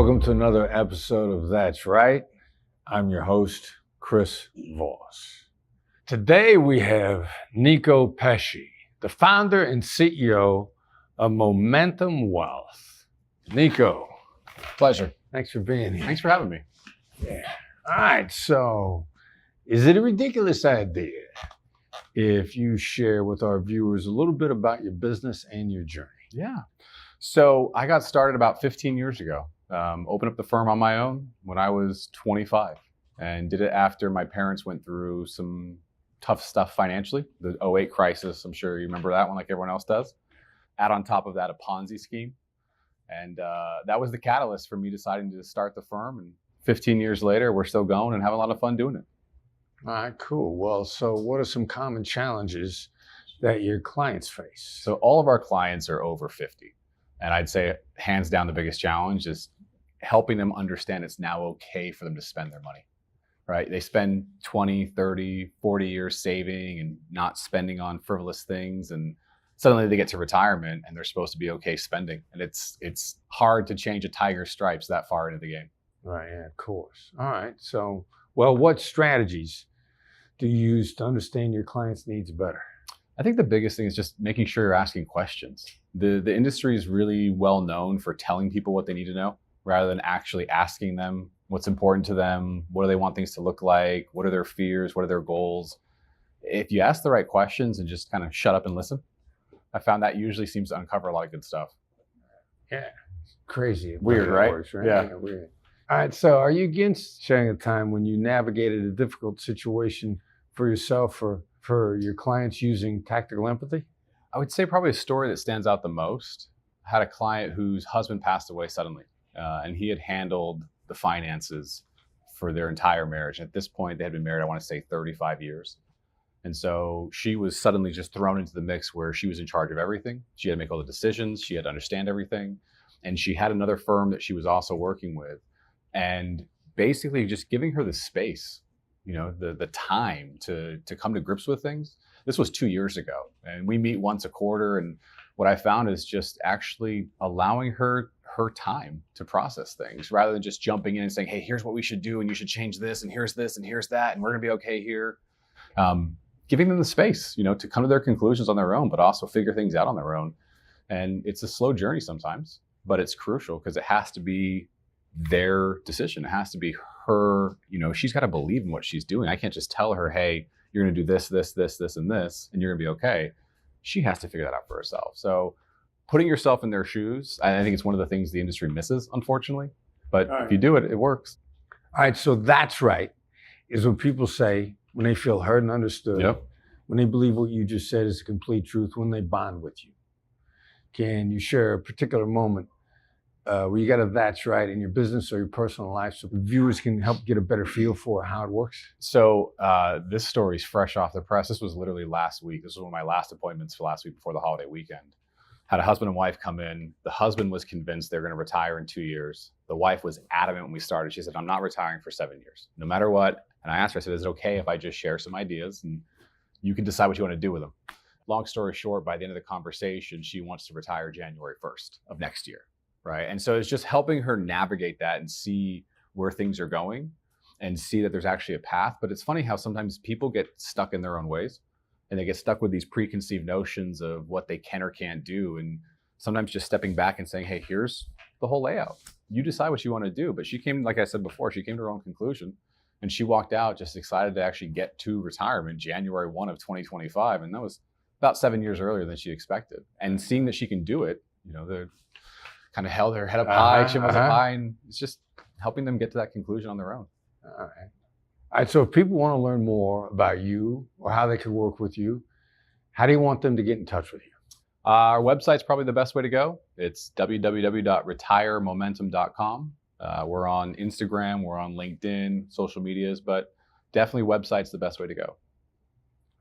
Welcome to another episode of That's Right. I'm your host, Chris Voss. Today we have Nico Pesci, the founder and CEO of Momentum Wealth. Nico. Pleasure. Thanks for being here. Thanks for having me. Yeah. All right, so is it a ridiculous idea if you share with our viewers a little bit about your business and your journey? Yeah. So I got started about 15 years ago. Opened up the firm on my own when I was 25 and did it after my parents went through some tough stuff financially. The '08 crisis, I'm sure you remember that one like everyone else does. Add on top of that a Ponzi scheme. And that was the catalyst for me deciding to start the firm. And 15 years later, we're still going and having a lot of fun doing it. All right, cool. Well, so what are some common challenges that your clients face? So all of our clients are over 50. And I'd say hands down the biggest challenge is helping them understand it's now okay for them to spend their money, right? They spend 20, 30, 40 years saving and not spending on frivolous things. And suddenly they get to retirement and they're supposed to be okay spending. And it's hard to change a tiger's stripes that far into the game. Right, yeah, of course. All right, so, well, what strategies do you use to understand your clients' needs better? I think the biggest thing is just making sure you're asking questions. The industry is really well known for telling people what they need to know rather than actually asking them what's important to them, what do they want things to look like, what are their fears, what are their goals. If you ask the right questions and just kind of shut up and listen, I found that usually seems to uncover a lot of good stuff. Yeah, crazy. Weird, right? Works, right? Yeah. Weird. All right, so are you against sharing a time when you navigated a difficult situation for yourself or for your clients using tactical empathy? I would say probably a story that stands out the most. I had a client whose husband passed away suddenly, and he had handled the finances for their entire marriage. At this point, they had been married, I want to say 35 years. And so she was suddenly just thrown into the mix where she was in charge of everything. She had to make all the decisions. She had to understand everything. And she had another firm that she was also working with. And basically just giving her the space, you know, the time to come to grips with things. This was 2 years ago, and we meet once a quarter. And what I found is just actually allowing her time to process things rather than just jumping in and saying, hey, here's what we should do, and you should change this, and here's that, and we're gonna be okay here. Giving them the space, you know, to come to their conclusions on their own, but also figure things out on their own. And it's a slow journey sometimes, but it's crucial because it has to be their decision. It has to be her, you know, she's got to believe in what she's doing. I can't just tell her, hey, you're going to do this, this, and this, and you're going to be okay. She has to figure that out for herself. So putting yourself in their shoes, I think it's one of the things the industry misses, unfortunately. But if you do it, it works. All right, so that's right, is when people say, when they feel heard and understood, Yep. when they believe what you just said is the complete truth, when they bond with you. Can you share a particular moment where you got a that's right in your business or your personal life so viewers can help get a better feel for how it works? So this story is fresh off the press. This was literally last week. This was one of my last appointments for last week before the holiday weekend. Had a husband and wife come in. The husband was convinced they're going to retire in 2 years. The wife was adamant when we started. She said, I'm not retiring for 7 years, no matter what. And I asked her, I said, is it okay if I just share some ideas and you can decide what you want to do with them? Long story short, by the end of the conversation, she wants to retire January 1st of next year, right? And so it's just helping her navigate that and see where things are going and see that there's actually a path. But it's funny how sometimes people get stuck in their own ways and they get stuck with these preconceived notions of what they can or can't do. And sometimes just stepping back and saying, hey, here's the whole layout. You decide what you want to do. But she came, like I said before, she came to her own conclusion. And she walked out just excited to actually get to retirement January 1 of 2025. And that was about 7 years earlier than she expected. And seeing that she can do it, you know, they kind of held her head up high, chin was up high, and it's just helping them get to that conclusion on their own. All right, so if people want to learn more about you or how they can work with you, how do you want them to get in touch with you? Our website's probably the best way to go. It's www.retiremomentum.com. We're on Instagram, we're on LinkedIn, social medias, but definitely website's the best way to go.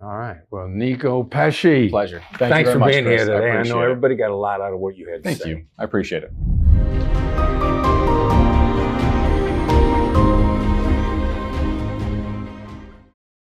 All right. Well, Nico Pesci. Pleasure. Thanks you very for much, being Chris. here today. I know appreciate it. everybody got a lot out of what you had to say. Thank you. I appreciate it.